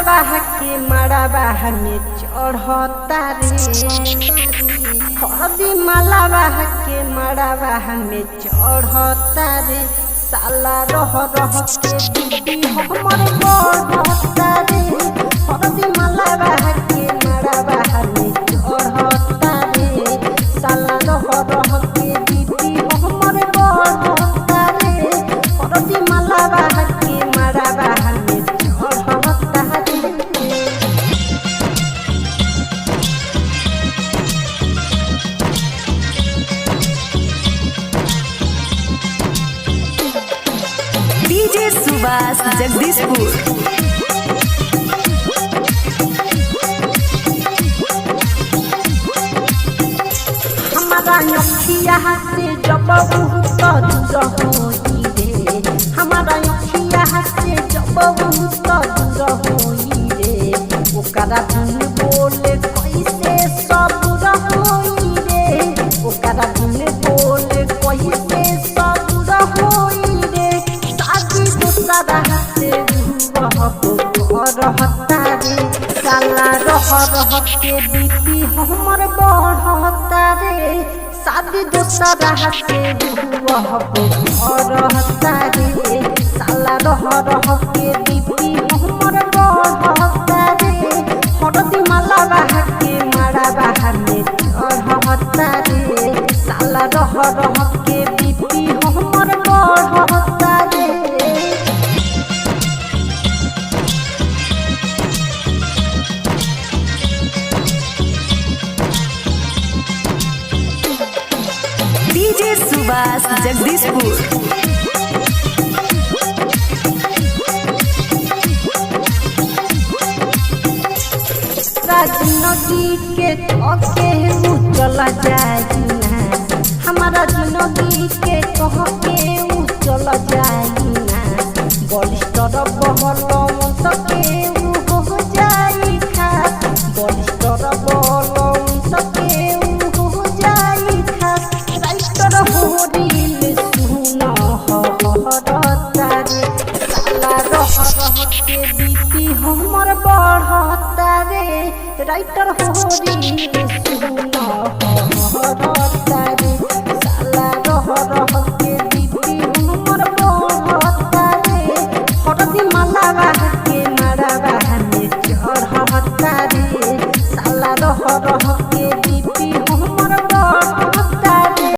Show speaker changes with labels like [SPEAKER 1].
[SPEAKER 1] मालावा के मड़ावा में चढ़ता रे हरदी मालावा के मड़ावा में चढ़ता रे साला रह के दीदी हमर बढ़ता रे हरदी मालावा के मड़ावा में चढ़ता रे साला रह के दीदी हमर बढ़ता रे हरदी मालावा के मड़ावा में चढ़ता रे।
[SPEAKER 2] डीजे सुभाष जगदीशपुर।
[SPEAKER 1] हमारा अखिया से जब बहुत दूर होई रे हमारा अखिया से जब बहुत दूर होई रे ओकरा बिन बोले कैसे सबूर होई रे ओकरा बिन बोले कैसे सबूर होई रे शादी दूसरा से रहता रे साला रह के बीपी हमर बढ़ता रे शादी दूसरा से रहता रे साला रह के बीपी हमर बढ़ता रे हरदी मालावा के मड़ावा में चढ़ता रे साला रह के बीपी हमर बढ़ता रे।
[SPEAKER 2] डीजे सुभाष जगदीशपुर।
[SPEAKER 1] जिंदगी के के चला जाइना हमारा जिंदगी के कह के चला जाइना बलिष्ठर बहल के हो जाई खा बलिष्ठर बहल के हो जाई खा राइटर होरिल सुन हरता रे साला रह के बीती हमर बढ़ता रे राइटर होरिल सुन हरता रे साला रह के बीती हमर बढ़ता रे हरदी मालावा के मड़ावा में चढ़ता रे साला रह के